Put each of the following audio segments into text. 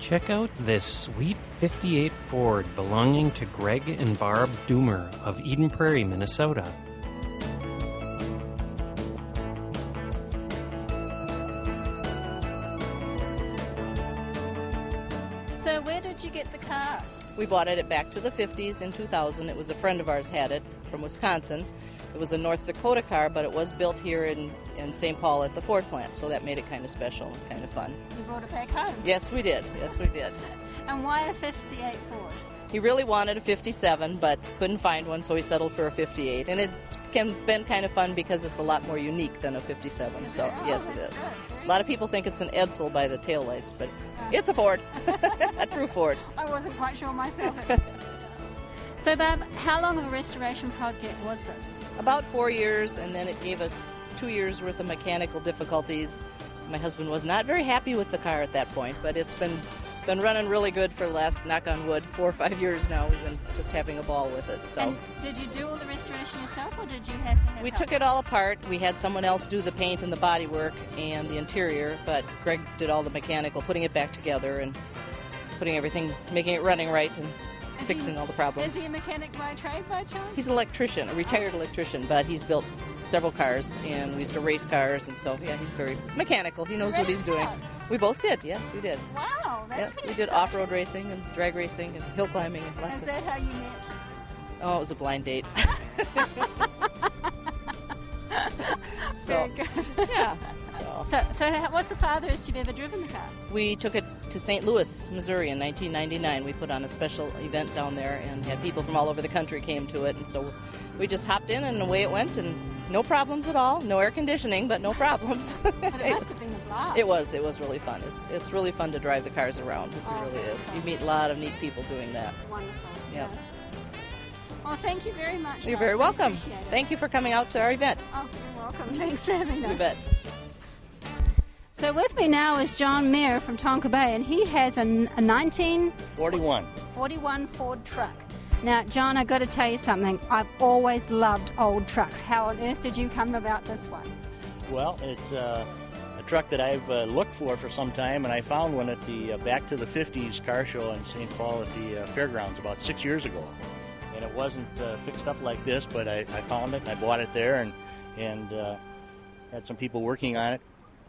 Check out this sweet 58 Ford belonging to Greg and Barb Doomer of Eden Prairie, Minnesota. So where did you get the car? We bought it back to the 50s in 2000. It was a friend of ours had it from Wisconsin. It was a North Dakota car, but it was built here in St. Paul at the Ford plant, so that made it kind of special and kind of fun. You brought it back home? Yes, we did. Yes, we did. And why a 58 Ford? He really wanted a 57, but couldn't find one, so he settled for a 58. And it's been kind of fun because it's a lot more unique than a 57. So, yes, it is. Good. A lot of people think it's an Edsel by the taillights, but it's a Ford, a true Ford. I wasn't quite sure myself. So, Barb, how long of a restoration project was this? About 4 years, and then it gave us 2 years worth of mechanical difficulties. My husband was not very happy with the car at that point, but it's been running really good for the last, knock on wood, 4 or 5 years now. We've been just having a ball with it. So. And did you do all the restoration yourself, or did you have to have We help? took it all apart. We had someone else do the paint and the body work and the interior, but Greg did all the mechanical, putting it back together and putting everything, making it running right and fixing all the problems. Is he a mechanic by trade by chance? He's an electrician, a retired electrician, but he's built several cars, and we used to race cars, and so, yeah, he's very mechanical. He knows what he's doing. Cars? We both did, yes, we did. Wow, that's Yes, pretty we did exciting. off-road racing and drag racing and hill climbing and lots Is of... that how you met? Oh, it was a blind date. Very good. Yeah. So what's the farthest you've ever driven the car? We took it to St. Louis, Missouri in 1999. We put on a special event down there and had people from all over the country came to it. And so we just hopped in and away it went, and no problems at all. No air conditioning, but no problems. But it must have been a blast. It was really fun. It's really fun to drive the cars around. It really is. You meet a lot of neat people doing that. Wonderful. Yeah. Well, thank you very much. You're Barb. very welcome. Appreciate it. Thank you for coming out to our event. Oh, you're welcome. Thanks for having us. You bet. So with me now is John Mayer from Tonka Bay, and he has a 1941 Ford truck. Now, John, I've got to tell you something. I've always loved old trucks. How on earth did you come about this one? Well, it's a truck that I've looked for some time, and I found one at the Back to the 50s car show in St. Paul at the fairgrounds about 6 years ago. And it wasn't fixed up like this, but I found it and I bought it there and had some people working on it.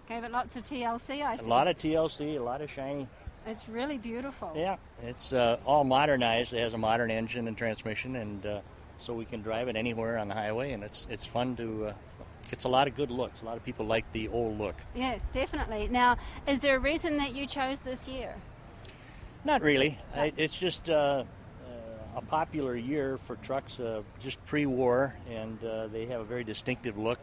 Gave it lots of TLC, I see. A lot of TLC, a lot of shiny. It's really beautiful. Yeah, it's all modernized. It has a modern engine and transmission, and so we can drive it anywhere on the highway, and it's fun to... It's a lot of good looks. A lot of people like the old look. Yes, definitely. Now, is there a reason that you chose this year? Not really. It's just a popular year for trucks just pre-war, and they have a very distinctive look.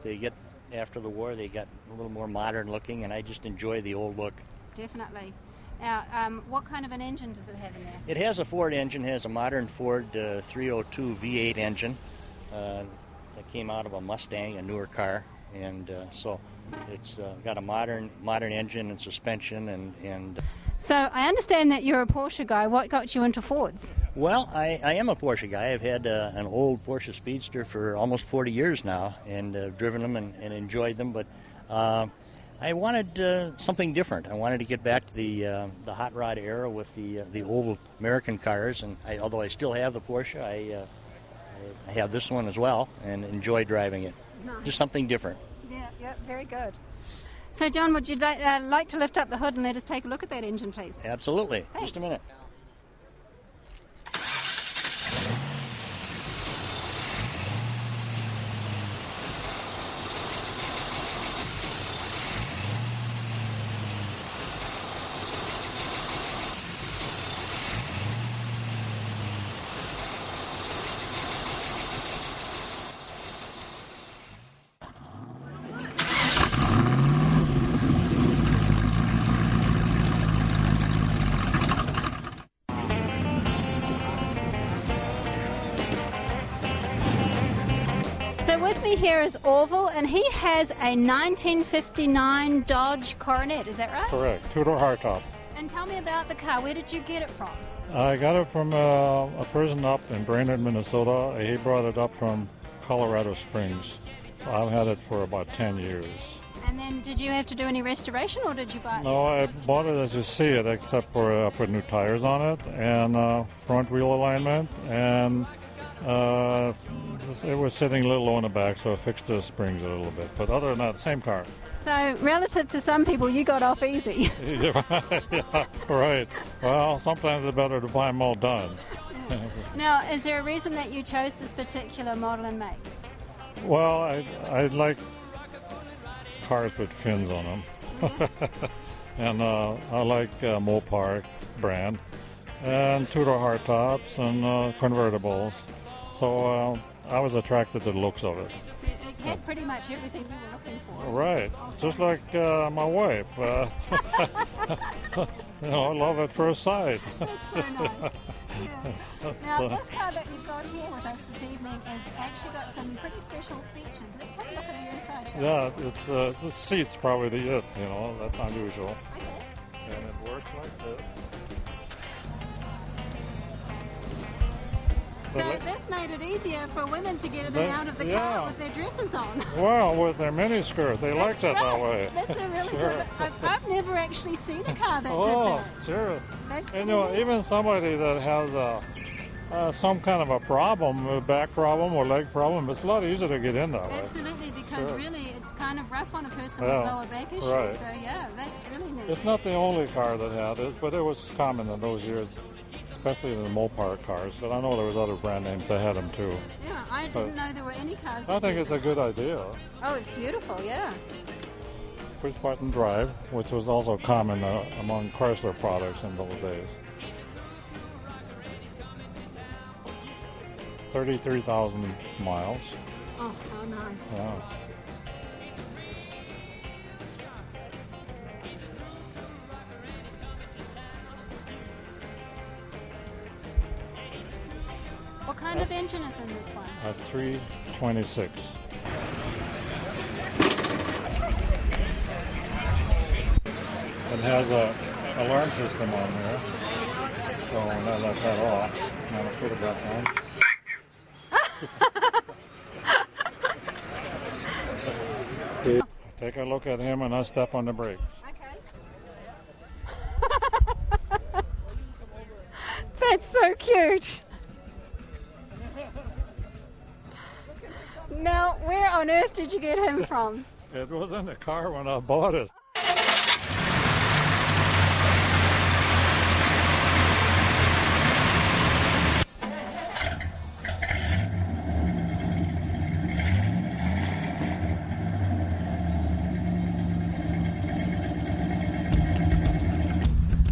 After the war, they got a little more modern looking, and I just enjoy the old look. Definitely. Now, what kind of an engine does it have in there? It has a Ford engine. It has a modern Ford 302 V8 engine that came out of a Mustang, a newer car, and so it's got a modern engine and suspension and So I understand that you're a Porsche guy. What got you into Fords? Well, I am a Porsche guy. I've had an old Porsche Speedster for almost 40 years now, and driven them and enjoyed them. But I wanted something different. I wanted to get back to the hot rod era with the old American cars. And although I still have the Porsche, I have this one as well, and enjoy driving it. Nice. Just something different. Yeah, very good. So, John, would you like to lift up the hood and let us take a look at that engine, please? Absolutely. Thanks. Just a minute. So with me here is Orville, and he has a 1959 Dodge Coronet. Is that right? Correct, two-door hardtop. And tell me about the car. Where did you get it from? I got it from a person up in Brainerd, Minnesota. He brought it up from Colorado Springs. So I've had it for about 10 years. And then did you have to do any restoration or did you buy it? No, I bought it as you see it, except for I put new tires on it and front wheel alignment, and it was sitting a little low in the back, so I fixed the springs a little bit. But other than that, same car. So relative to some people, you got off easy. Yeah, right. Well, sometimes it's better to buy them all done. Now, is there a reason that you chose this particular model and make? Well, I like cars with fins on them. And I like Mopar brand and two-door hardtops and convertibles. So I was attracted to the looks of it. So it had pretty much everything you were looking for. Right. Just like my wife. I love at first sight. That's so nice. Yeah. Now, this car that you've got here with us this evening has actually got some pretty special features. Let's have a look at the inside, shall we? Yeah, it's the seat's probably it. That's unusual. Okay. And it works like this. So this made it easier for women to get in and out of the car with their dresses on. Well, with their miniskirt, they like that that way. That's a really good. I've never actually seen a car that did Oh, that. sure. That's And pretty neat. even somebody that has some kind of a problem, a back problem or leg problem, it's a lot easier to get in that way. Absolutely, because Sure. really it's kind of rough on a person Yeah, with lower back issues. right. So yeah, that's really neat. It's not the only car that had it, but it was common in those years, especially in the Mopar cars. But I know there was other brand names that had them too. Yeah, I didn't know there were any cars. I that think did it's a this. good idea. Oh, it's beautiful. Yeah. Push button drive, which was also common among Chrysler products in those days. 33,000 miles. Oh, how nice. Yeah. What kind of engine is in this one? A 326. It has a alarm system on there. So when I let that off, I'm going to put it back on. Take a look at him and I step on the brakes. Okay. That's so cute. Now, where on earth did you get him from? It was in the car when I bought it.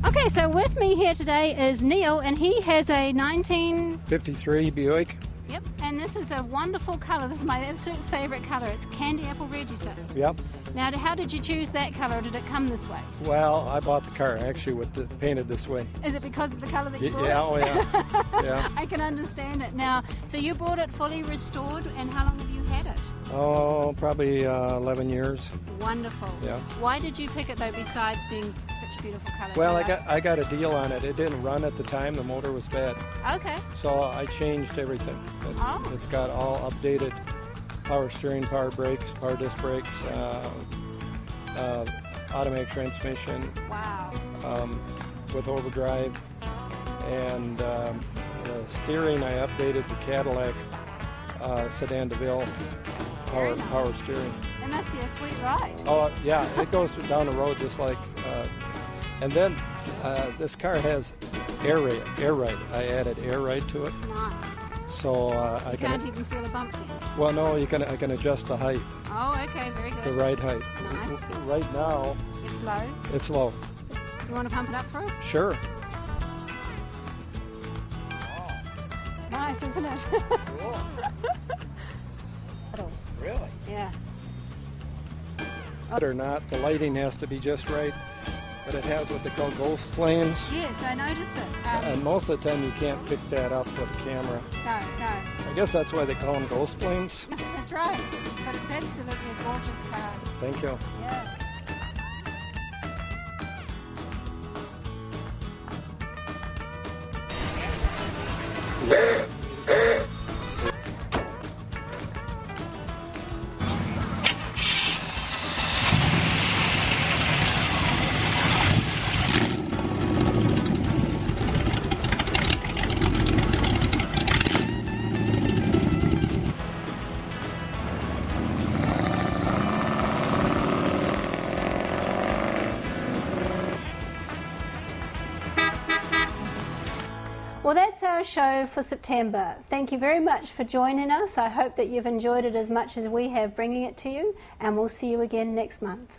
Okay, so with me here today is Neil, and he has a 53 Buick. Yep, and this is a wonderful colour. This is my absolute favourite colour. It's candy apple red, you said. Yep. Now, how did you choose that colour, or did it come this way? Well, I bought the car actually with the painted this way. Is it because of the colour that you bought Yeah, it? oh yeah. Yeah. I can understand it. Now, so you bought it fully restored, and how long have you had it? Oh, probably 11 years. Wonderful. Yeah. Why did you pick it, though, besides being such a beautiful colour? Well, Do you I got a deal on it. It didn't run at the time. The motor was bad. Okay. So I changed everything. Oh. It's got all updated power steering, power brakes, power disc brakes, automatic transmission Wow. with overdrive. And the steering, I updated to Cadillac Sedan DeVille power steering. It must be a sweet ride. Oh, yeah, it goes down the road just like... and then this car has air ride. I added air ride to it. Nice. So I You can... can't even feel a bump there. Well, no, I can adjust the height, Oh, okay, very good. the ride height. Nice. Right now, It's low. it's low. You want to pump it up for us? Sure. Nice, isn't it? Really? Yeah. Or not, the lighting has to be just right. But it has what they call ghost flames. Yes, I noticed it. And most of the time you can't pick that up with a camera. No. I guess that's why they call them ghost flames. That's right. But it's absolutely a gorgeous car. Thank you. Yeah. Well, that's our show for September. Thank you very much for joining us. I hope that you've enjoyed it as much as we have bringing it to you, and we'll see you again next month.